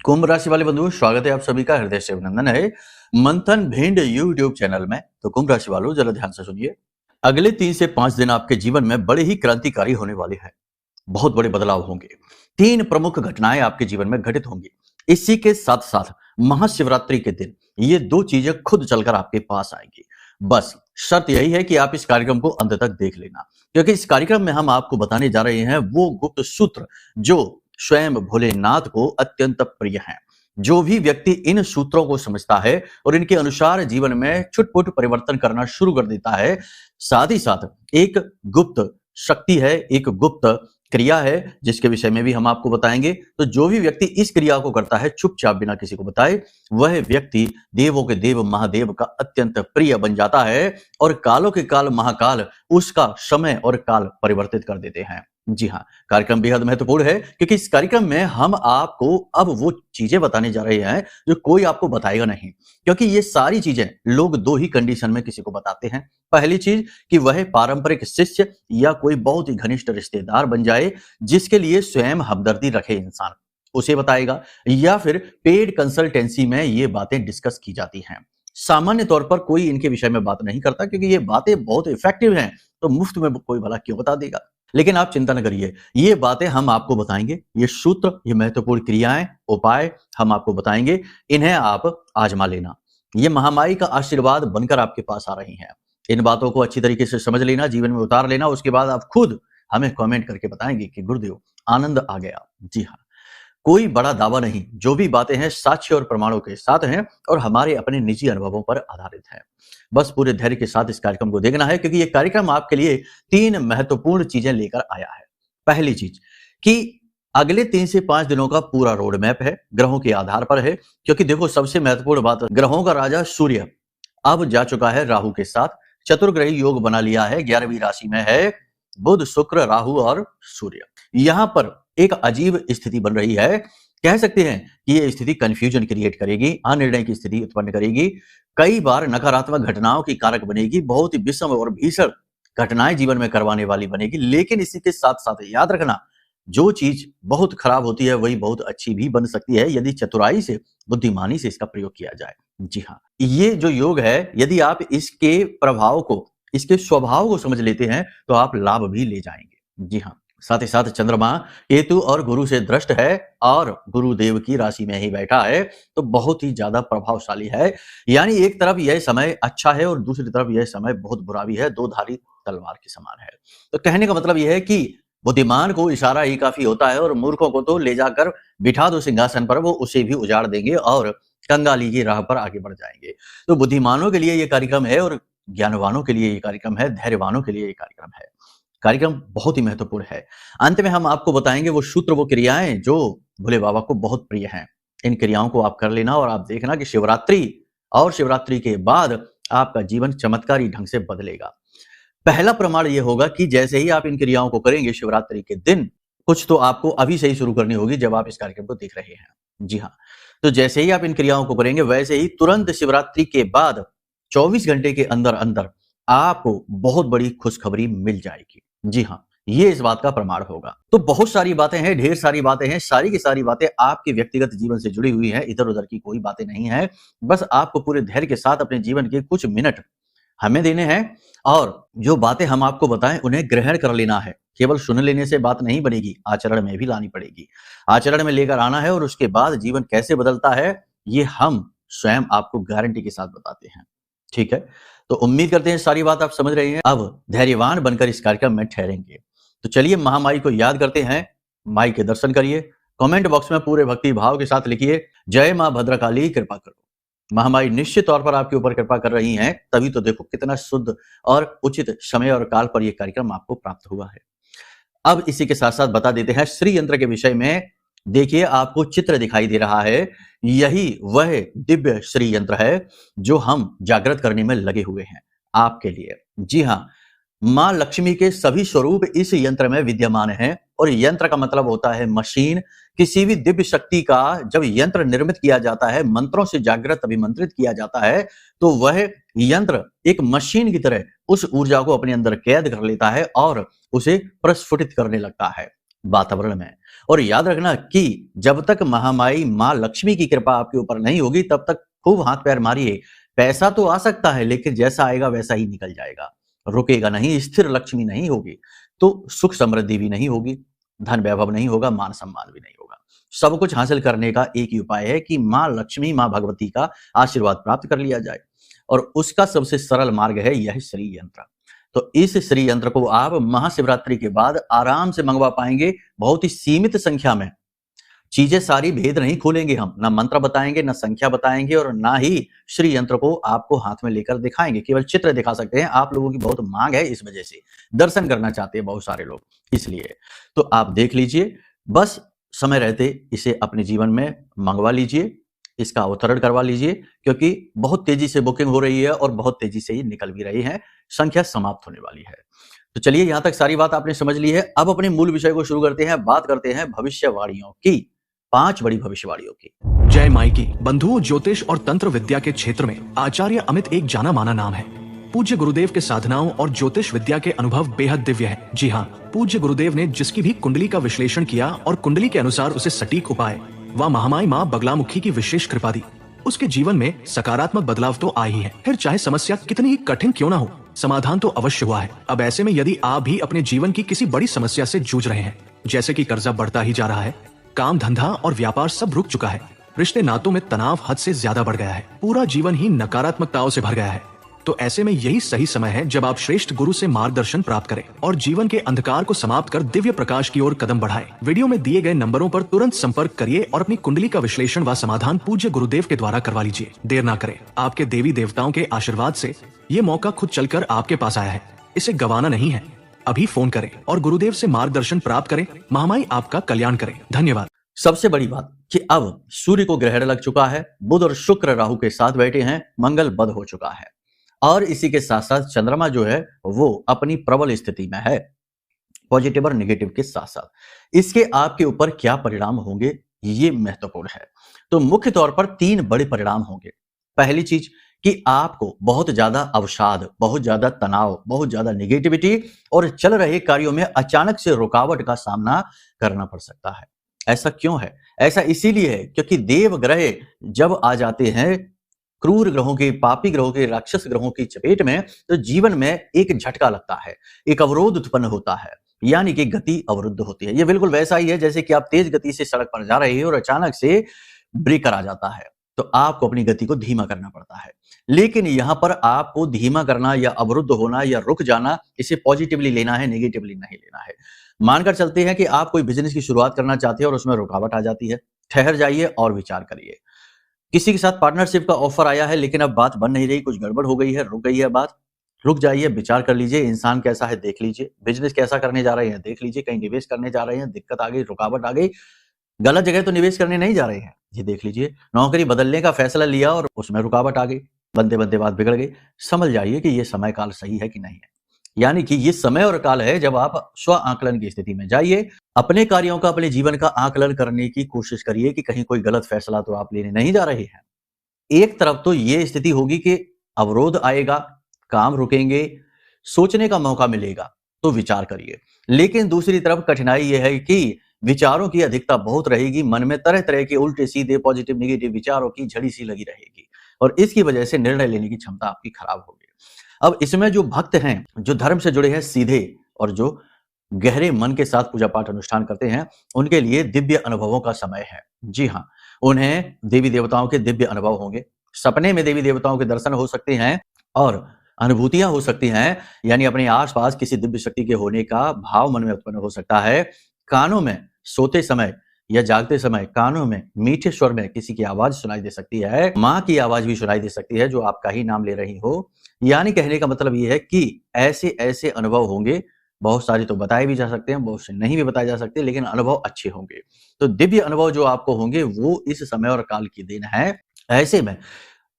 कुंभ राशि वाले बंधुओं, स्वागत है आप सभी का हृदय से अभिनंदन है मंथन भिंड यूट्यूब चैनल में। तो कुंभ राशि वालों, जरा ध्यान से सुनिए। अगले 3 से 5 दिन आपके जीवन में बड़े ही क्रांतिकारी होने वाले हैं। बहुत बड़े बदलाव होंगे। 3 प्रमुख घटनाएं आपके जीवन में घटित होंगी। इसी के साथ साथ महाशिवरात्रि के दिन ये 2 चीजें खुद चलकर आपके पास आएंगी। बस शर्त यही है कि आप इस कार्यक्रम को अंत तक देख लेना, क्योंकि इस कार्यक्रम में हम आपको बताने जा रहे हैं वो गुप्त सूत्र जो स्वयं भोलेनाथ को अत्यंत प्रिय हैं। जो भी व्यक्ति इन सूत्रों को समझता है और इनके अनुसार जीवन में छुटपुट परिवर्तन करना शुरू कर देता है, साथ ही साथ एक गुप्त शक्ति है, एक गुप्त क्रिया है जिसके विषय में भी हम आपको बताएंगे। तो जो भी व्यक्ति इस क्रिया को करता है चुपचाप बिना किसी को बताए, वह व्यक्ति देवों के देव महादेव का अत्यंत प्रिय बन जाता है और कालों के काल महाकाल उसका समय और काल परिवर्तित कर देते हैं। जी हाँ, कार्यक्रम बेहद महत्वपूर्ण है क्योंकि इस कार्यक्रम में हम आपको अब वो चीजें बताने जा रहे हैं जो कोई आपको बताएगा नहीं, क्योंकि ये सारी चीजें लोग 2 ही कंडीशन में किसी को बताते हैं। पहली चीज कि वह पारंपरिक शिष्य या कोई बहुत ही घनिष्ठ रिश्तेदार बन जाए जिसके लिए स्वयं हमदर्दी रखे इंसान, उसे बताएगा, या फिर पेड कंसल्टेंसी में ये बातें डिस्कस की जाती हैं। सामान्य तौर पर कोई इनके विषय में बात नहीं करता क्योंकि ये बातें बहुत इफेक्टिव हैं, तो मुफ्त में कोई भला क्यों बता देगा। लेकिन आप चिंता न करिए, ये बातें हम आपको बताएंगे, ये सूत्र, ये महत्वपूर्ण क्रियाएं, उपाय हम आपको बताएंगे, इन्हें आप आजमा लेना। ये महामारी का आशीर्वाद बनकर आपके पास आ रही हैं। इन बातों को अच्छी तरीके से समझ लेना, जीवन में उतार लेना, उसके बाद आप खुद हमें कमेंट करके बताएंगे कि गुरुदेव आनंद आ गया। जी हाँ, कोई बड़ा दावा नहीं, जो भी बातें हैं साक्ष्य और प्रमाणों के साथ हैं और हमारे अपने निजी अनुभवों पर आधारित हैं। बस पूरे धैर्य के साथ इस कार्यक्रम को देखना है क्योंकि ये कार्यक्रम आपके लिए 3 महत्वपूर्ण चीजें लेकर आया है। पहली चीज कि अगले 3 से 5 दिनों का पूरा रोड मैप है, ग्रहों के आधार पर है, क्योंकि देखो सबसे महत्वपूर्ण बात, ग्रहों का राजा सूर्य अब जा चुका है राहु के साथ, चतुर्ग्रही योग बना लिया है, 11वीं राशि में है बुध, शुक्र, राहु और सूर्य। यहां पर एक अजीब स्थिति बन रही है, कह सकते हैं कि ये स्थिति कंफ्यूजन क्रिएट करेगी, अनिर्णय की स्थिति उत्पन्न करेगी, कई बार नकारात्मक घटनाओं की कारक बनेगी, बहुत ही विषम और भीषण घटनाएं जीवन में करवाने वाली बनेगी। लेकिन इसी के साथ साथ याद रखना, जो चीज बहुत खराब होती है वही बहुत अच्छी भी बन सकती है यदि चतुराई से, बुद्धिमानी से इसका प्रयोग किया जाए। जी हाँ, ये जो योग है, यदि आप इसके प्रभाव को, इसके स्वभाव को समझ लेते हैं तो आप लाभ भी ले जाएंगे। जी हाँ, साथ ही साथ चंद्रमा केतु और गुरु से दृष्ट है और गुरुदेव की राशि में ही बैठा है, तो बहुत ही ज्यादा प्रभावशाली है। यानी एक तरफ यह समय अच्छा है और दूसरी तरफ यह समय बहुत बुरा भी है, 2 धारी तलवार के समान है। तो कहने का मतलब यह है कि बुद्धिमान को इशारा ही काफी होता है और मूर्खों को तो ले जाकर बिठा दो सिंहासन पर, वो उसे भी उजाड़ देंगे और कंगाली की राह पर आगे बढ़ जाएंगे। तो बुद्धिमानों के लिए ये कार्यक्रम है और ज्ञानवानों के लिए ये कार्यक्रम है, धैर्यवानों के लिए ये कार्यक्रम है। कार्यक्रम बहुत ही महत्वपूर्ण है। अंत में हम आपको बताएंगे वो सूत्र, वो क्रियाएं जो भोले बाबा को बहुत प्रिय हैं। इन क्रियाओं को आप कर लेना और आप देखना कि शिवरात्रि और शिवरात्रि के बाद आपका जीवन चमत्कारी ढंग से बदलेगा। पहला प्रमाण ये होगा कि जैसे ही आप इन क्रियाओं को करेंगे शिवरात्रि के दिन, कुछ तो आपको अभी से ही शुरू करनी होगी जब आप इस कार्यक्रम को देख रहे हैं। जी हाँ, तो जैसे ही आप इन क्रियाओं को करेंगे वैसे ही तुरंत शिवरात्रि के बाद 24 घंटे के अंदर अंदर आपको बहुत बड़ी खुशखबरी मिल जाएगी। जी हाँ, ये इस बात का प्रमाण होगा। तो बहुत सारी बातें हैं, ढेर सारी बातें हैं, सारी की सारी बातें आपके व्यक्तिगत जीवन से जुड़ी हुई हैं, इधर उधर की कोई बातें नहीं है। बस आपको पूरे धैर्य के साथ अपने जीवन के कुछ मिनट हमें देने हैं और जो बातें हम आपको बताएं उन्हें ग्रहण कर लेना है। केवल सुन लेने से बात नहीं बनेगी, आचरण में भी लानी पड़ेगी। आचरण में लेकर आना है और उसके बाद जीवन कैसे बदलता है ये हम स्वयं आपको गारंटी के साथ बताते हैं। ठीक है, तो उम्मीद करते हैं सारी बात आप समझ रहे हैं, अब धैर्यवान बनकर इस कार्यक्रम में ठहरेंगे। तो चलिए महामाई को याद करते हैं, माई के दर्शन करिए। कमेंट बॉक्स में पूरे भक्ति भाव के साथ लिखिए, जय मां भद्रकाली कृपा करो। महामाई निश्चित तौर पर आपके ऊपर कृपा कर रही हैं, तभी तो देखो कितना शुद्ध और उचित समय और काल पर यह कार्यक्रम आपको प्राप्त हुआ है। अब इसी के साथ साथ बता देते हैं श्री यंत्र के विषय में। देखिए, आपको चित्र दिखाई दे रहा है, यही वह दिव्य श्री यंत्र है जो हम जागृत करने में लगे हुए हैं आपके लिए। जी हाँ, मां लक्ष्मी के सभी स्वरूप इस यंत्र में विद्यमान हैं और यंत्र का मतलब होता है मशीन। किसी भी दिव्य शक्ति का जब यंत्र निर्मित किया जाता है, मंत्रों से जागृत अभिमंत्रित किया जाता है, तो वह यंत्र एक मशीन की तरह उस ऊर्जा को अपने अंदर कैद कर लेता है और उसे प्रस्फुटित करने लगता है वातावरण में। और याद रखना कि जब तक महामाई माँ लक्ष्मी की कृपा आपके ऊपर नहीं होगी तब तक खूब हाथ पैर मारिए। पैसा तो आ सकता है लेकिन जैसा आएगा वैसा ही निकल जाएगा, रुकेगा नहीं, स्थिर लक्ष्मी नहीं होगी तो सुख समृद्धि भी नहीं होगी, धन वैभव नहीं होगा, मान सम्मान भी नहीं होगा। सब कुछ हासिल करने का एक ही उपाय है कि माँ लक्ष्मी, माँ भगवती का आशीर्वाद प्राप्त कर लिया जाए और उसका सबसे सरल मार्ग है यह श्री यंत्र। तो इस श्री यंत्र को आप महाशिवरात्रि के बाद आराम से मंगवा पाएंगे। बहुत ही सीमित संख्या में चीजें, सारी भेद नहीं खोलेंगे हम, ना मंत्र बताएंगे, ना संख्या बताएंगे और ना ही श्री यंत्र को आपको हाथ में लेकर दिखाएंगे, केवल चित्र दिखा सकते हैं। आप लोगों की बहुत मांग है, इस वजह से दर्शन करना चाहते हैं बहुत सारे लोग, इसलिए तो आप देख लीजिए, बस समय रहते इसे अपने जीवन में मंगवा लीजिए, इसका अवतरण करवा लीजिए, क्योंकि बहुत तेजी से बुकिंग हो रही है और बहुत तेजी से ये निकल भी रही है, संख्या समाप्त होने वाली है। तो चलिए, यहां तक सारी बात आपने समझ ली है। अब अपने मूल विषय को शुरू करते हैं। बात करते हैं भविष्यवाणियों की, 5 बड़ी भविष्यवाणियों की। जय माई की बंधुओं, ज्योतिष और तंत्र विद्या के क्षेत्र में आचार्य अमित एक जाना माना नाम है। पूज्य गुरुदेव के साधनाओं और ज्योतिष विद्या के अनुभव बेहद दिव्य है। जी हाँ, पूज्य गुरुदेव ने जिसकी भी कुंडली का विश्लेषण किया और कुंडली के अनुसार उसे सटीक उपाय व महामाई माँ बगलामुखी की विशेष कृपा दी, उसके जीवन में सकारात्मक बदलाव तो आए ही है। फिर चाहे समस्या कितनी ही कठिन क्यों ना हो, समाधान तो अवश्य हुआ है। अब ऐसे में यदि आप भी अपने जीवन की किसी बड़ी समस्या से जूझ रहे हैं, जैसे कि कर्जा बढ़ता ही जा रहा है, काम धंधा और व्यापार सब रुक चुका है, रिश्ते नातों में तनाव हद से ज्यादा बढ़ गया है, पूरा जीवन ही नकारात्मकताओं से भर गया है, तो ऐसे में यही सही समय है जब आप श्रेष्ठ गुरु से मार्गदर्शन प्राप्त करें और जीवन के अंधकार को समाप्त कर दिव्य प्रकाश की ओर कदम बढ़ाएं। वीडियो में दिए गए नंबरों पर तुरंत संपर्क करिए और अपनी कुंडली का विश्लेषण व समाधान पूज्य गुरुदेव के द्वारा करवा लीजिए। देर ना करें, आपके देवी देवताओं के आशीर्वाद से ये मौका खुद चलकर आपके पास आया है, इसे गंवाना नहीं है। अभी फोन करें और गुरुदेव से मार्गदर्शन प्राप्त करें। महामाई आपका कल्याण करें। धन्यवाद। सबसे बड़ी बात कि अब सूर्य को ग्रहण लग चुका है, बुध और शुक्र राहु के साथ बैठे हैं, मंगल बद हो चुका है और इसी के साथ साथ चंद्रमा जो है वो अपनी प्रबल स्थिति में है, पॉजिटिव और नेगेटिव के साथ साथ। इसके आपके ऊपर क्या परिणाम होंगे ये महत्वपूर्ण है। तो मुख्य तौर पर 3 बड़े परिणाम होंगे। पहली चीज कि आपको बहुत ज्यादा अवसाद, बहुत ज्यादा तनाव, बहुत ज्यादा नेगेटिविटी और चल रहे कार्यों में अचानक से रुकावट का सामना करना पड़ सकता है। ऐसा क्यों है? ऐसा इसीलिए है क्योंकि देव ग्रह जब आ जाते हैं क्रूर ग्रहों के, पापी ग्रहों के, राक्षस ग्रहों की चपेट में, तो जीवन में एक झटका लगता है, एक अवरोध उत्पन्न होता है, यानी कि गति अवरुद्ध होती है। ये बिल्कुल वैसा ही है जैसे कि आप तेज गति से सड़क पर जा रहे हो और अचानक से ब्रेकर आ जाता है, तो आपको अपनी गति को धीमा करना पड़ता है। लेकिन यहां पर आपको धीमा करना या अवरुद्ध होना या रुक जाना, इसे पॉजिटिवली लेना है, नेगेटिवली नहीं लेना है। मानकर चलते हैं कि आप कोई बिजनेस की शुरुआत करना चाहते हैं और उसमें रुकावट आ जाती है, ठहर जाइए और विचार करिए। किसी के साथ पार्टनरशिप का ऑफर आया है लेकिन अब बात बन नहीं रही, कुछ गड़बड़ हो गई है, रुक गई है बात, रुक जाइए, विचार कर लीजिए, इंसान कैसा है देख लीजिए, बिजनेस कैसा करने जा रहे हैं देख लीजिए, कहीं निवेश करने जा रहे हैं, दिक्कत आ गई, रुकावट आ गई, गलत जगह तो निवेश करने नहीं जा रहे हैं, ये देख लीजिए, नौकरी बदलने का फैसला लिया और उसमें रुकावट आ गई, बनते बनते बात बिगड़ गई, समझ जाइए कि ये समय काल सही है कि नहीं है। यानी कि ये समय और काल है जब आप स्व आकलन की स्थिति में जाइए, अपने कार्यों का, अपने जीवन का आकलन करने की कोशिश करिए कि कहीं कोई गलत फैसला तो आप लेने नहीं जा रहे हैं। एक तरफ तो ये स्थिति होगी कि अवरोध आएगा, काम रुकेंगे, सोचने का मौका मिलेगा, तो विचार करिए। लेकिन दूसरी तरफ कठिनाई यह है कि विचारों की अधिकता बहुत रहेगी, मन में तरह तरह के उल्टे सीधे पॉजिटिव नेगेटिव विचारों की झड़ी सी लगी रहेगी और इसकी वजह से निर्णय लेने की क्षमता आपकी खराब होगी। अब इसमें जो भक्त हैं, जो धर्म से जुड़े हैं सीधे और जो गहरे मन के साथ पूजा पाठ अनुष्ठान करते हैं, उनके लिए दिव्य अनुभवों का समय है। जी हाँ, उन्हें देवी देवताओं के दिव्य अनुभव होंगे, सपने में देवी देवताओं के दर्शन हो सकते हैं और अनुभूतियां हो सकती हैं, यानी अपने आसपास किसी दिव्य शक्ति के होने का भाव मन में उत्पन्न हो सकता है। कानों में सोते समय या जागते समय कानों में मीठे स्वर में किसी की आवाज सुनाई दे सकती है, माँ की आवाज भी सुनाई दे सकती है जो आपका ही नाम ले रही हो। यानी कहने का मतलब ये है कि ऐसे ऐसे अनुभव होंगे, बहुत सारे तो बताए भी जा सकते हैं, बहुत से नहीं भी बताए जा सकते, लेकिन अनुभव अच्छे होंगे। तो दिव्य अनुभव जो आपको होंगे वो इस समय और काल की देन है। ऐसे में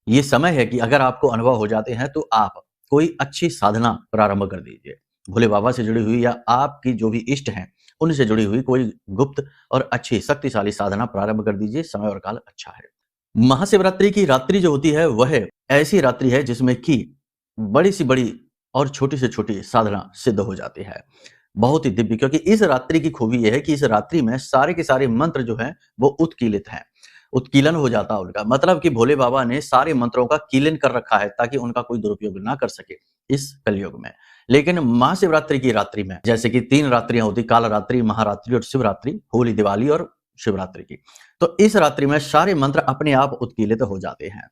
ये समय है कि अगर आपको अनुभव हो जाते हैं तो आप कोई अच्छी साधना प्रारंभ कर दीजिए, भोले बाबा से जुड़ी हुई या आपकी जो भी इष्ट हैं उनसे जुड़ी हुई कोई गुप्त और अच्छी शक्तिशाली साधना प्रारंभ कर दीजिए, समय और काल अच्छा है। महाशिवरात्रि की रात्रि जो होती है वह ऐसी रात्रि है जिसमें कि बड़ी सी बड़ी और छोटी से छोटी साधना सिद्ध हो जाती है। बहुत ही दिव्य, क्योंकि इस रात्रि की खूबी यह है कि इस रात्रि में सारे के सारे मंत्र जो हैं वो उत्कीलित हैं, उत्कीलन हो जाता है उनका, मतलब कि भोले बाबा ने सारे मंत्रों का कीलन कर रखा है ताकि उनका कोई दुरुपयोग ना कर सके इस कलयुग में। लेकिन महाशिवरात्रि की रात्रि में, जैसे कि 3 रात्रियां होती, काल रात्रि, महारात्रि और शिवरात्रि, होली, दिवाली और शिवरात्रि की, तो इस रात्रि में सारे मंत्र अपने आप उत्कीलित हो जाते हैं।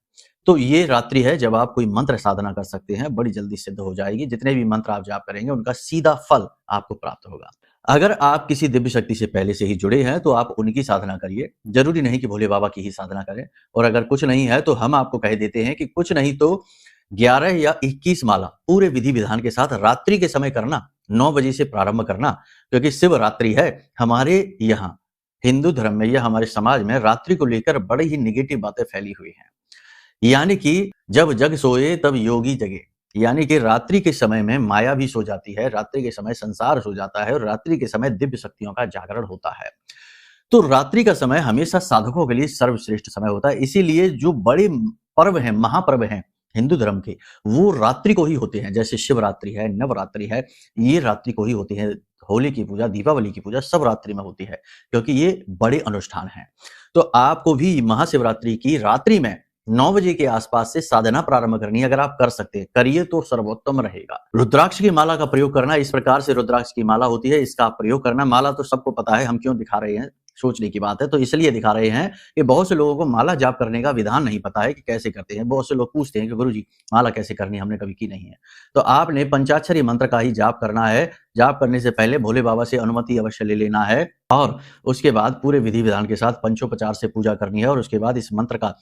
तो ये रात्रि है जब आप कोई मंत्र साधना कर सकते हैं, बड़ी जल्दी सिद्ध हो जाएगी। जितने भी मंत्र आप जाप करेंगे उनका सीधा फल आपको प्राप्त होगा। अगर आप किसी दिव्य शक्ति से पहले से ही जुड़े हैं तो आप उनकी साधना करिए, जरूरी नहीं कि भोले बाबा की ही साधना करें। और अगर कुछ नहीं है तो हम आपको कह देते हैं कि कुछ नहीं तो 11 या 21 माला पूरे विधि विधान के साथ रात्रि के समय करना, 9 बजे से प्रारंभ करना, क्योंकि शिवरात्रि है। हमारे यहाँ हिंदू धर्म में या हमारे समाज में रात्रि को लेकर बड़ी ही निगेटिव बातें फैली हुई हैं। यानी कि जब जग सोए तब योगी जगे, यानी कि रात्रि के समय में माया भी सो जाती है, रात्रि के समय संसार सो जाता है और रात्रि के समय दिव्य शक्तियों का जागरण होता है। तो रात्रि का समय हमेशा साधकों के लिए सर्वश्रेष्ठ समय होता है। इसीलिए जो बड़े पर्व हैं, महापर्व हैं हिंदू धर्म के, वो रात्रि को ही होते हैं। जैसे शिवरात्रि है, नवरात्रि है, ये रात्रि को ही होती है। होली की पूजा, दीपावली की पूजा सब रात्रि में होती है, क्योंकि ये बड़े अनुष्ठान हैं। तो आपको भी महाशिवरात्रि की रात्रि में 9 बजे के आसपास से साधना प्रारंभ करनी है। अगर आप कर सकते हैं, करिए तो सर्वोत्तम रहेगा। रुद्राक्ष की माला का प्रयोग करना, इस प्रकार से रुद्राक्ष की माला होती है, इसका प्रयोग करना। माला तो सबको पता है, हम क्यों दिखा रहे हैं, सोचने की बात है। तो इसलिए दिखा रहे हैं कि बहुत से लोगों को माला जाप करने का विधान नहीं पता है कि कैसे करते हैं। बहुत से लोग पूछते हैं कि गुरुजी माला कैसे करनी है, हमने कभी की नहीं है। तो आपने पंचाक्षरी मंत्र का ही जाप करना है। जाप करने से पहले भोले बाबा से अनुमति अवश्य ले लेना है और उसके बाद पूरे विधि विधान के साथ पंचोपचार से पूजा करनी है और उसके बाद इस मंत्र का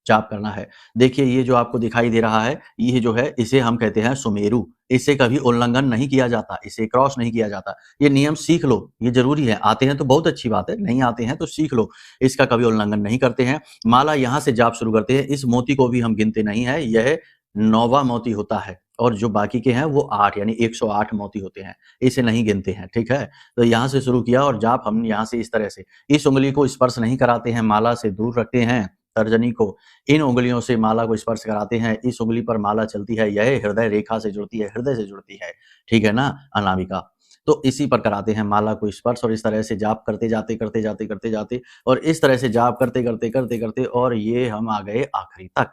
जाप करना है। देखिए ये जो आपको दिखाई दे रहा है, ये जो है इसे हम कहते हैं सुमेरु। इसे कभी उल्लंघन नहीं किया जाता, इसे क्रॉस नहीं किया जाता। ये नियम सीख लो, ये जरूरी है। आते हैं तो बहुत अच्छी बात है, नहीं आते हैं तो सीख लो। इसका कभी उल्लंघन नहीं करते हैं। माला यहाँ से जाप शुरू करते हैं। इस मोती को भी हम गिनते नहीं है, यह 9वां मोती होता है और जो बाकी के हैं वो 8 यानी 108 मोती होते हैं, इसे नहीं गिनते हैं, ठीक है। तो यहाँ से शुरू किया और जाप हम यहाँ से इस तरह से, इस उंगली को स्पर्श नहीं कराते हैं, माला से दूर रखते हैं तर्जनी को। इन उंगलियों से माला को स्पर्श कराते हैं, इस उंगली पर माला चलती है, यह हृदय रेखा से जुड़ती है, हृदय से जुड़ती है, ठीक है ना, अनामिका। तो इसी पर कराते हैं माला को स्पर्श और इस तरह से जाप करते जाते और इस तरह से जाप करते और ये हम आ गए आखिरी तक,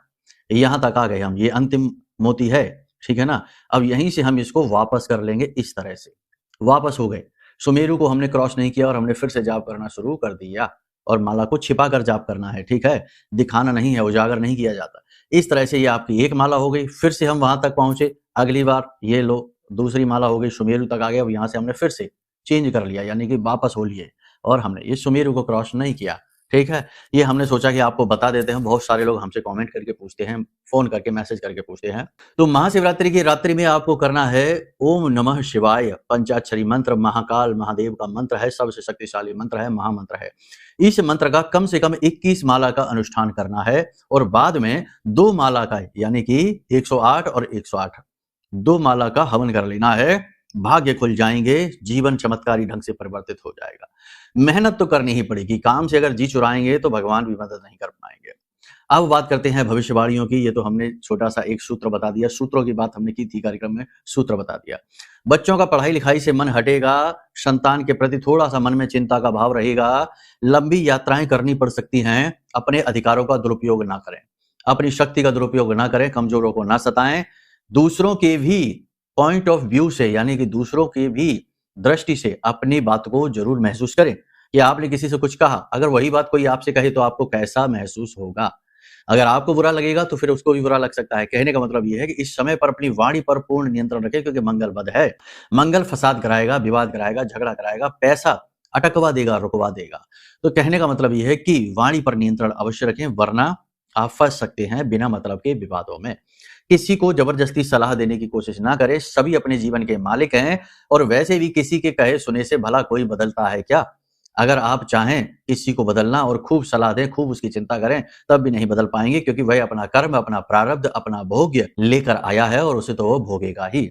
यहाँ तक आ गए हम। ये अंतिम मोती है, ठीक है ना। अब यहीं से हम इसको वापस कर लेंगे, इस तरह से वापस हो गए। सुमेरु को हमने क्रॉस नहीं किया और हमने फिर से जाप करना शुरू कर दिया और माला को छिपा कर जाप करना है, ठीक है, दिखाना नहीं है, उजागर नहीं किया जाता। इस तरह से ये आपकी एक माला हो गई। फिर से हम वहां तक पहुंचे, अगली बार ये लो दूसरी माला हो गई, सुमेरु तक आ गए। अब यहाँ से हमने फिर से चेंज कर लिया, यानी कि वापस हो लिए और हमने ये सुमेरु को क्रॉस नहीं किया, ठीक है। ये हमने सोचा कि आपको बता देते हैं। बहुत सारे लोग हमसे कमेंट करके पूछते हैं, फोन करके मैसेज करके पूछते हैं। तो महाशिवरात्रि की रात्रि में आपको करना है ओम नमः शिवाय पंचाक्षरी मंत्र, महाकाल महादेव का मंत्र है, सबसे शक्तिशाली मंत्र है, महामंत्र है। इस मंत्र का कम से कम 21 माला का अनुष्ठान करना है और बाद में 2 माला का, यानी कि 108 और 108 2 माला का हवन कर लेना है। भाग्य खुल जाएंगे, जीवन चमत्कारी ढंग से परिवर्तित हो जाएगा। मेहनत तो करनी ही पड़ेगी, काम से अगर जी चुराएंगे तो भगवान भी मदद नहीं कर पाएंगे। अब बात करते हैं भविष्यवाणियों की। ये तो हमने छोटा सा एक सूत्र बता दिया, सूत्रों की बात हमने की थी कार्यक्रम में, सूत्र बता दिया। बच्चों का पढ़ाई लिखाई से मन हटेगा, संतान के प्रति थोड़ा सा मन में चिंता का भाव रहेगा, लंबी यात्राएं करनी पड़ सकती हैं। अपने अधिकारों का दुरुपयोग ना करें, अपनी शक्ति का दुरुपयोग ना करें, कमजोरों को ना सताएं। दूसरों के भी पॉइंट ऑफ व्यू से, यानी कि दूसरों की भी दृष्टि से अपनी बात को जरूर महसूस करें कि आपने किसी से कुछ कहा, अगर वही बात कोई आपसे कहे तो आपको कैसा महसूस होगा। अगर आपको बुरा लगेगा तो फिर उसको भी बुरा लग सकता है। कहने का मतलब यह है कि इस समय पर अपनी वाणी पर पूर्ण नियंत्रण रखें, क्योंकि मंगल बद है। मंगल फसाद कराएगा, विवाद कराएगा, झगड़ा कराएगा, पैसा अटकवा देगा, रुकवा देगा। तो कहने का मतलब यह है कि वाणी पर नियंत्रण अवश्य रखें, वरना आप फंस सकते हैं बिना मतलब के विवादों में। किसी को जबरदस्ती सलाह देने की कोशिश ना करें, सभी अपने जीवन के मालिक हैं और वैसे भी किसी के कहे सुने से भला कोई बदलता है क्या। अगर आप चाहें किसी को बदलना और खूब सलाह दें, खूब उसकी चिंता करें, तब भी नहीं बदल पाएंगे, क्योंकि वह अपना कर्म, अपना प्रारब्ध, अपना भोग्य लेकर आया है और उसे तो वो भोगेगा ही।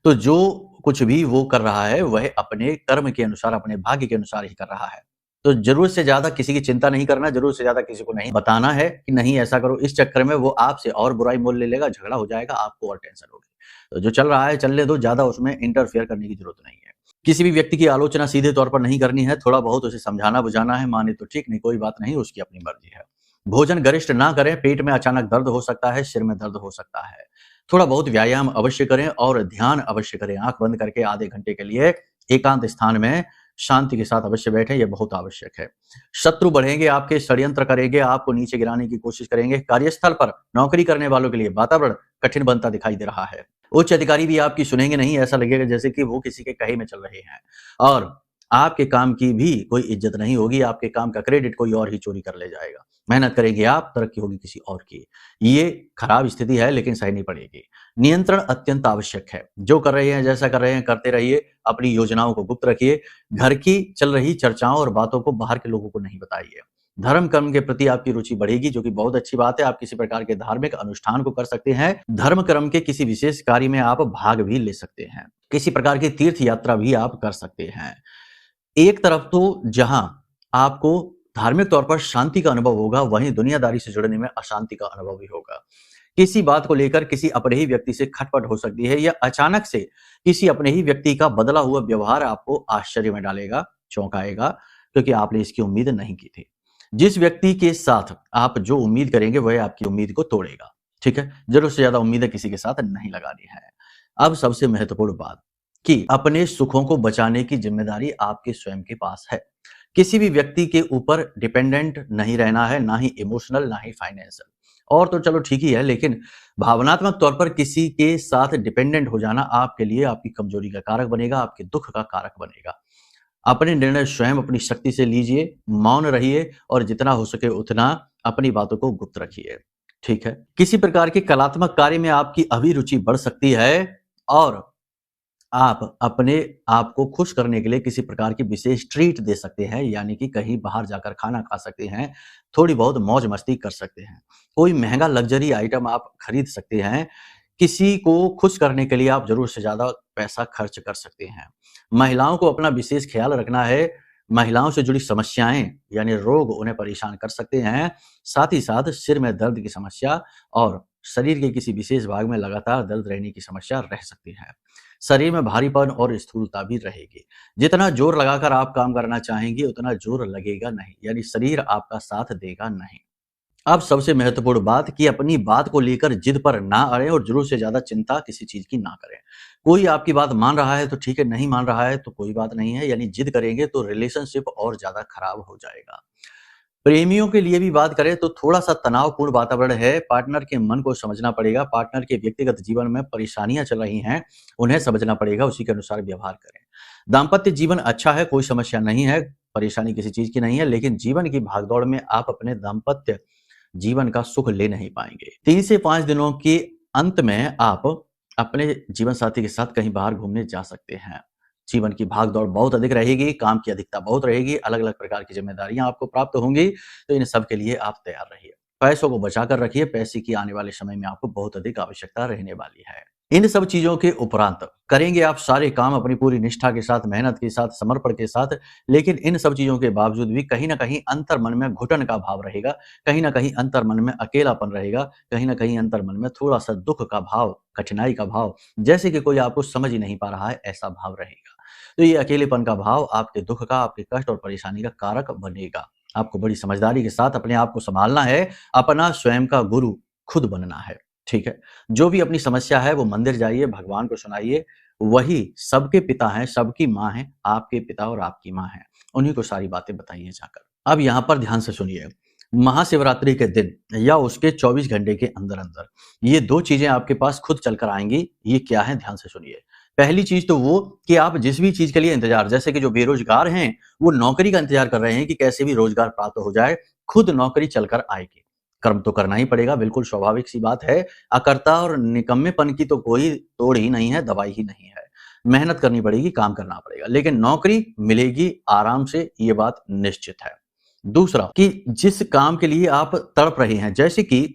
तो जो कुछ भी वो कर रहा है वह अपने कर्म के अनुसार, अपने भाग्य के अनुसार ही कर रहा है। तो जरूरत से ज्यादा किसी की चिंता नहीं करना, जरूरत से ज्यादा किसी को नहीं बताना है कि नहीं ऐसा करो। इस चक्कर में वो आपसे और बुराई मोल ले लेगा, झगड़ा हो जाएगा, आपको और टेंशन होगी। तो जो चल रहा है चलने दो, ज्यादा उसमें इंटरफेयर करने की जरूरत नहीं है। किसी भी व्यक्ति की आलोचना सीधे तौर पर नहीं करनी है, थोड़ा बहुत उसे समझाना बुझाना है, माने तो ठीक, नहीं कोई बात नहीं, उसकी अपनी मर्जी है। भोजन गरिष्ठ ना करें, पेट में अचानक दर्द हो सकता है, सिर में दर्द हो सकता है। थोड़ा बहुत व्यायाम अवश्य करें और ध्यान अवश्य करें। आंख बंद करके आधे घंटे के लिए एकांत स्थान में शांति के साथ अवश्य बैठें, यह बहुत आवश्यक है। शत्रु बढ़ेंगे, आपके षड्यंत्र करेंगे, आपको नीचे गिराने की कोशिश करेंगे। कार्यस्थल पर नौकरी करने वालों के लिए वातावरण कठिन बनता दिखाई दे रहा है। उच्च अधिकारी भी आपकी सुनेंगे नहीं, ऐसा लगेगा जैसे कि वो किसी के कहे में चल रहे हैं और आपके काम की भी कोई इज्जत नहीं होगी। आपके काम का क्रेडिट कोई और ही चोरी कर ले जाएगा। मेहनत करेंगे आप, तरक्की होगी किसी और की। ये खराब स्थिति है, लेकिन सहनी पड़ेगी। नियंत्रण अत्यंत आवश्यक है। जो कर रहे हैं, जैसा कर रहे हैं, करते रहिए। अपनी योजनाओं को गुप्त रखिए। घर की चल रही चर्चाओं और बातों को बाहर के लोगों को नहीं बताइए। धर्म कर्म के प्रति आपकी रुचि बढ़ेगी, जो कि बहुत अच्छी बात है। आप किसी प्रकार के धार्मिक अनुष्ठान को कर सकते हैं। धर्म कर्म के किसी विशेष कार्य में आप भाग भी ले सकते हैं। किसी प्रकार की तीर्थ यात्रा भी आप कर सकते हैं। एक तरफ तो जहां आपको धार्मिक तौर पर शांति का अनुभव होगा, वहीं दुनियादारी से जुड़ने में अशांति का अनुभव भी होगा। किसी बात को लेकर किसी अपने ही व्यक्ति से खटपट हो सकती है, या अचानक से किसी अपने ही व्यक्ति का बदला हुआ व्यवहार आपको आश्चर्य में डालेगा, चौंकाएगा, क्योंकि आपने इसकी उम्मीद नहीं की थी। जिस व्यक्ति के साथ आप जो उम्मीद करेंगे, वह आपकी उम्मीद को तोड़ेगा। ठीक है, जरूरत से ज्यादा उम्मीदें किसी के साथ नहीं लगानी है। अब सबसे महत्वपूर्ण बात कि अपने सुखों को बचाने की जिम्मेदारी आपके स्वयं के पास है। किसी भी व्यक्ति के ऊपर डिपेंडेंट नहीं रहना है, ना ही इमोशनल, ना ही फाइनेंशियल। और तो चलो ठीक ही है, लेकिन भावनात्मक तौर पर किसी के साथ डिपेंडेंट हो जाना आपके लिए आपकी कमजोरी का कारक बनेगा, आपके दुख का कारक बनेगा। अपने निर्णय स्वयं अपनी शक्ति से लीजिए, मौन रहिए और जितना हो सके उतना अपनी बातों को गुप्त रखिए। ठीक है, किसी प्रकार के कलात्मक कार्य में आपकी अभिरुचि बढ़ सकती है और आप अपने आप को खुश करने के लिए किसी प्रकार की विशेष ट्रीट दे सकते हैं, यानी कि कहीं बाहर जाकर खाना खा सकते हैं, थोड़ी बहुत मौज मस्ती कर सकते हैं, कोई महंगा लग्जरी आइटम आप खरीद सकते हैं। किसी को खुश करने के लिए आप जरूर से ज्यादा पैसा खर्च कर सकते हैं। महिलाओं को अपना विशेष ख्याल रखना है। महिलाओं से जुड़ी समस्याएं यानी रोग उन्हें परेशान कर सकते हैं। साथ ही साथ सिर में दर्द की समस्या और शरीर के किसी विशेष भाग में लगातार दर्द रहने की समस्या रह सकती है। शरीर में भारीपन और स्थूलता भी रहेगी। जितना जोर लगाकर आप काम करना चाहेंगे, उतना जोर लगेगा नहीं, यानी शरीर आपका साथ देगा नहीं। अब सबसे महत्वपूर्ण बात कि अपनी बात को लेकर जिद पर ना अड़े और जरूरत से ज्यादा चिंता किसी चीज की ना करें। कोई आपकी बात मान रहा है तो ठीक है, नहीं मान रहा है तो कोई बात नहीं है, यानी जिद करेंगे तो रिलेशनशिप और ज्यादा खराब हो जाएगा। प्रेमियों के लिए भी बात करें तो थोड़ा सा तनावपूर्ण वातावरण है। पार्टनर के मन को समझना पड़ेगा। पार्टनर के व्यक्तिगत जीवन में परेशानियां चल रही हैं, उन्हें समझना पड़ेगा, उसी के अनुसार व्यवहार करें। दाम्पत्य जीवन अच्छा है, कोई समस्या नहीं है, परेशानी किसी चीज की नहीं है, लेकिन जीवन की भागदौड़ में आप अपने दाम्पत्य जीवन का सुख ले नहीं पाएंगे। 3 से 5 दिनों के अंत में आप अपने जीवन साथी के साथ कहीं बाहर घूमने जा सकते हैं। जीवन की भागदौड़ बहुत अधिक रहेगी, काम की अधिकता बहुत रहेगी, अलग अलग प्रकार की जिम्मेदारियां आपको प्राप्त होंगी, तो इन सब के लिए आप तैयार रहिए। पैसों को बचाकर रखिए, पैसे की आने वाले समय में आपको बहुत अधिक आवश्यकता रहने वाली है। इन सब चीजों के उपरांत करेंगे आप सारे काम अपनी पूरी निष्ठा के साथ, मेहनत के साथ, समर्पण के साथ, लेकिन इन सब चीजों के बावजूद भी कहीं ना कहीं अंतर मन में घुटन का भाव रहेगा, कहीं ना कहीं अंतर मन में अकेलापन रहेगा, कहीं ना कहीं अंतर मन में थोड़ा सा दुख का भाव, कठिनाई का भाव, जैसे कि कोई आपको समझ ही नहीं पा रहा है, ऐसा भाव रहेगा। तो ये अकेलेपन का भाव आपके दुख का, आपके कष्ट और परेशानी का कारक बनेगा। आपको बड़ी समझदारी के साथ अपने आप को संभालना है, अपना स्वयं का गुरु खुद बनना है। ठीक है, जो भी अपनी समस्या है वो मंदिर जाइए, भगवान को सुनाइए। वही सबके पिता हैं, सबकी माँ है, आपके पिता और आपकी माँ है, उन्हीं को सारी बातें बताइए जाकर। अब यहाँ पर ध्यान से सुनिए, महाशिवरात्रि के दिन या उसके 24 घंटे के अंदर अंदर ये 2 चीजें आपके पास खुद चलकर आएंगी। ये क्या है, ध्यान से सुनिए। पहली चीज तो वो कि आप जिस भी चीज के लिए इंतजार, जैसे कि जो बेरोजगार हैं वो नौकरी का इंतजार कर रहे हैं कि कैसे भी रोजगार प्राप्त हो जाए, खुद नौकरी चलकर आएगी। कर्म तो करना ही पड़ेगा, बिल्कुल स्वाभाविक सी बात है। अकर्ता और निकम्मेपन की तो कोई तोड़ ही नहीं है, दवाई ही नहीं है। मेहनत करनी पड़ेगी, काम करना पड़ेगा, लेकिन नौकरी मिलेगी आराम से, ये बात निश्चित है। दूसरा कि जिस काम के लिए आप तड़प रहे हैं, जैसे कि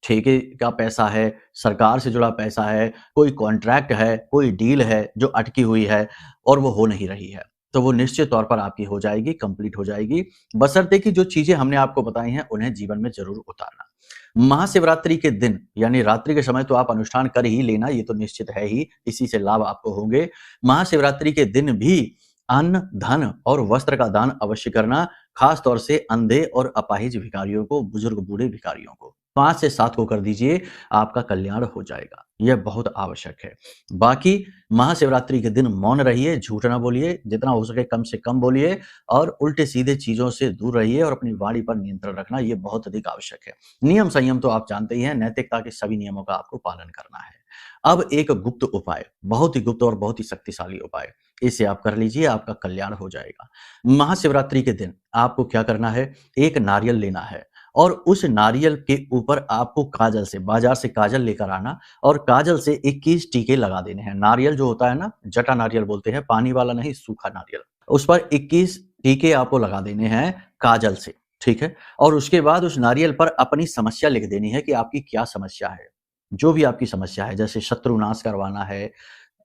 ठेके का पैसा है, सरकार से जुड़ा पैसा है, कोई कॉन्ट्रैक्ट है, कोई डील है जो अटकी हुई है और वो हो नहीं रही है, तो वो निश्चित तौर पर आपकी हो जाएगी, कंप्लीट हो जाएगी, बशर्ते कि जो चीजें हमने आपको बताई हैं उन्हें जीवन में जरूर उतारना। महाशिवरात्रि के दिन यानी रात्रि के समय तो आप अनुष्ठान कर ही लेना, ये तो निश्चित है ही, इसी से लाभ आपको होंगे। महाशिवरात्रि के दिन भी अन्न, धन और वस्त्र का दान अवश्य करना, खास तौर से अंधे और अपाहिज भिखारियों को, बुजुर्ग बूढ़े भिखारियों को 5 से 7 को कर दीजिए, आपका कल्याण हो जाएगा। यह बहुत आवश्यक है। बाकी महाशिवरात्रि के दिन मौन रहिए, झूठ ना बोलिए, जितना हो सके कम से कम बोलिए और उल्टे सीधे चीजों से दूर रहिए और अपनी वाणी पर नियंत्रण रखना ये बहुत अधिक आवश्यक है। नियम संयम तो आप जानते ही हैं, नैतिकता के सभी नियमों का आपको पालन करना है। अब एक गुप्त उपाय, बहुत ही गुप्त और बहुत ही शक्तिशाली उपाय, इसे आप कर लीजिए, आपका कल्याण हो जाएगा। महाशिवरात्रि के दिन आपको क्या करना है, एक नारियल लेना है और उस नारियल के ऊपर आपको काजल से, बाजार से काजल लेकर आना और काजल से 21 टीके लगा देने हैं। नारियल जो होता है ना, जटा नारियल बोलते हैं, पानी वाला नहीं, सूखा नारियल, उस पर 21 टीके आपको लगा देने हैं काजल से, ठीक है। और उसके बाद उस नारियल पर अपनी समस्या लिख देनी है कि आपकी क्या समस्या है। जो भी आपकी समस्या है, जैसे शत्रु नाश करवाना है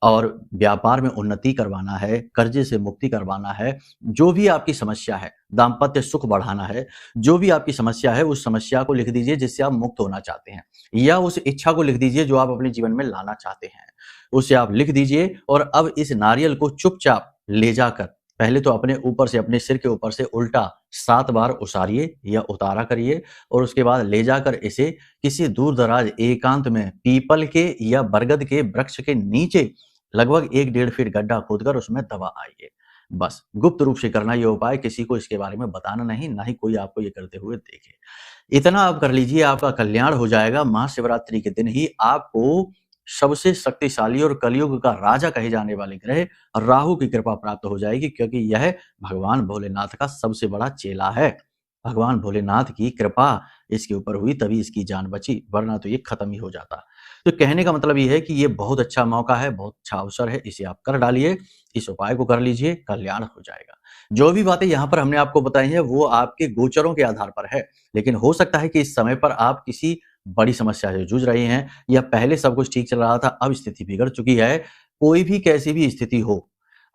और व्यापार में उन्नति करवाना है, कर्जे से मुक्ति करवाना है, जो भी आपकी समस्या है, दाम्पत्य सुख बढ़ाना है, जो भी आपकी समस्या है, उस समस्या को लिख दीजिए जिससे आप मुक्त होना चाहते हैं, या उस इच्छा को लिख दीजिए जो आप अपने जीवन में लाना चाहते हैं, उसे आप लिख दीजिए। और अब इस नारियल को चुपचाप ले जाकर पहले तो अपने ऊपर से, अपने सिर के ऊपर से उल्टा 7 बार उसारिए या उतारा करिए और उसके बाद ले जाकर इसे किसी दूर दराज एकांत में पीपल के या बरगद के वृक्ष के नीचे लगभग 1-1.5 फीट गड्ढा खोदकर उसमें दबा आइए। बस गुप्त रूप से करना ये उपाय, किसी को इसके बारे में बताना नहीं, ना ही कोई आपको ये करते हुए देखे। इतना आप कर लीजिए, आपका कल्याण हो जाएगा। महाशिवरात्रि के दिन ही आपको सबसे शक्तिशाली और कलयुग का राजा कहे जाने वाले ग्रह राहु की कृपा प्राप्त हो जाएगी, क्योंकि यह भगवान भोलेनाथ का सबसे बड़ा चेला है। भगवान भोलेनाथ की कृपा इसके ऊपर हुई तभी इसकी जान बची, वरना तो ये खत्म ही हो जाता। तो कहने का मतलब ये है कि ये बहुत अच्छा मौका है, बहुत अच्छा अवसर है, इसे आप कर डालिए, इस उपाय को कर लीजिए, कल्याण हो जाएगा। जो भी बातें यहाँ पर हमने आपको बताई हैं वो आपके गोचरों के आधार पर है, लेकिन हो सकता है कि इस समय पर आप किसी बड़ी समस्या से जूझ रहे हैं या पहले सब कुछ ठीक चल रहा था, अब स्थिति बिगड़ चुकी है। कोई भी कैसी भी स्थिति हो,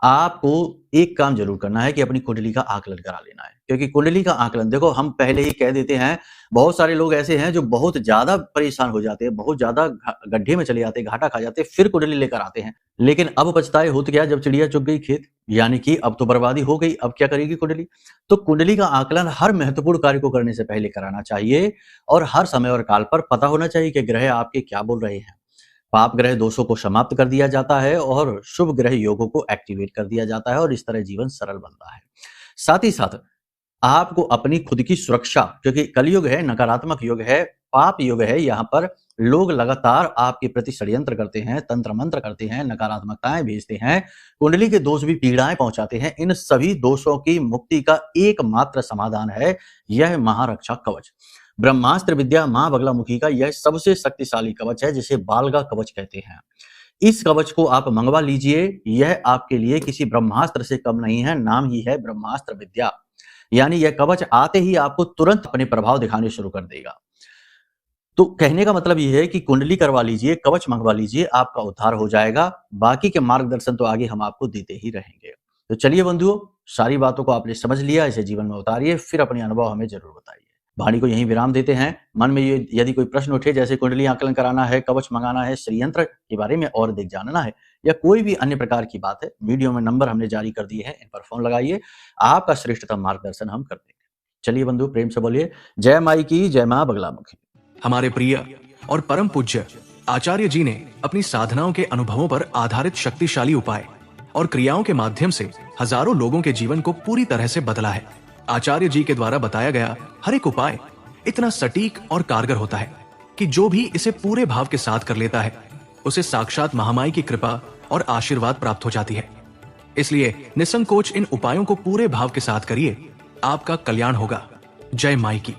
आपको एक काम जरूर करना है कि अपनी कुंडली का आकलन करा लेना है, क्योंकि कुंडली का आकलन, देखो हम पहले ही कह देते हैं, बहुत सारे लोग ऐसे हैं जो बहुत ज्यादा परेशान हो जाते हैं, बहुत ज्यादा गड्ढे में चले जाते हैं, घाटा खा जाते हैं, फिर कुंडली लेकर आते हैं, लेकिन अब पछताए होत क्या जब चिड़िया चुग गई खेत, यानी कि अब तो बर्बादी हो गई, अब क्या करेगी कुंडली। तो कुंडली का आकलन हर महत्वपूर्ण कार्य को करने से पहले कराना चाहिए और हर समय और काल पर पता होना चाहिए कि ग्रह आपके क्या बोल रहे हैं। पाप ग्रह दोषों को समाप्त कर दिया जाता है और शुभ ग्रह योगों को एक्टिवेट कर दिया जाता है और इस तरह जीवन सरल बनता है। साथ ही साथ आपको अपनी खुद की सुरक्षा, क्योंकि कलयुग है, नकारात्मक युग है, पाप युग है, यहाँ पर लोग लगातार आपके प्रति षड्यंत्र करते हैं, तंत्र मंत्र करते हैं, नकारात्मकताएं भेजते हैं, कुंडली के दोष भी पीड़ाएं पहुंचाते हैं। इन सभी दोषों की मुक्ति का एकमात्र समाधान है यह महारक्षा कवच। ब्रह्मास्त्र विद्या मां बगलामुखी का यह सबसे शक्तिशाली कवच है, जिसे बालगा कवच कहते हैं। इस कवच को आप मंगवा लीजिए, यह आपके लिए किसी ब्रह्मास्त्र से कम नहीं है, नाम ही है ब्रह्मास्त्र विद्या। यानी यह कवच आते ही आपको तुरंत अपने प्रभाव दिखाने शुरू कर देगा। तो कहने का मतलब यह है कि कुंडली करवा लीजिए, कवच मंगवा लीजिए, आपका उद्धार हो जाएगा। बाकी के मार्गदर्शन तो आगे हम आपको देते ही रहेंगे। तो चलिए बंधुओं, सारी बातों को आपने समझ लिया, इसे जीवन में उतारिए, फिर अपने अनुभव हमें जरूर बताइए। वाणी को यहीं विराम देते हैं। मन में यदि कोई प्रश्न उठे, जैसे कुंडली आकलन कराना है, कवच मंगाना है, श्रीयंत्र के बारे में और अधिक जानना है, या कोई भी अन्य प्रकार की बात है, वीडियो में नंबर हमने जारी कर दिए हैं, इन पर फोन लगाइए, आपका श्रेष्ठतम मार्गदर्शन हम कर देंगे। चलिए बंधु, प्रेम से बोलिए जय माई की, जय मां बगलामुखी। हमारे प्रिय और परम पूज्य आचार्य जी ने अपनी साधनाओं के अनुभवों पर आधारित शक्तिशाली उपाय और क्रियाओं के माध्यम से हजारों लोगों के जीवन को पूरी तरह से बदला है। आचार्य जी के द्वारा बताया गया हर एक उपाय इतना सटीक और कारगर होता है कि जो भी इसे पूरे भाव के साथ कर लेता है, उसे साक्षात महामाई की कृपा और आशीर्वाद प्राप्त हो जाती है। इसलिए निसंकोच इन उपायों को पूरे भाव के साथ करिए, आपका कल्याण होगा। जय माई की।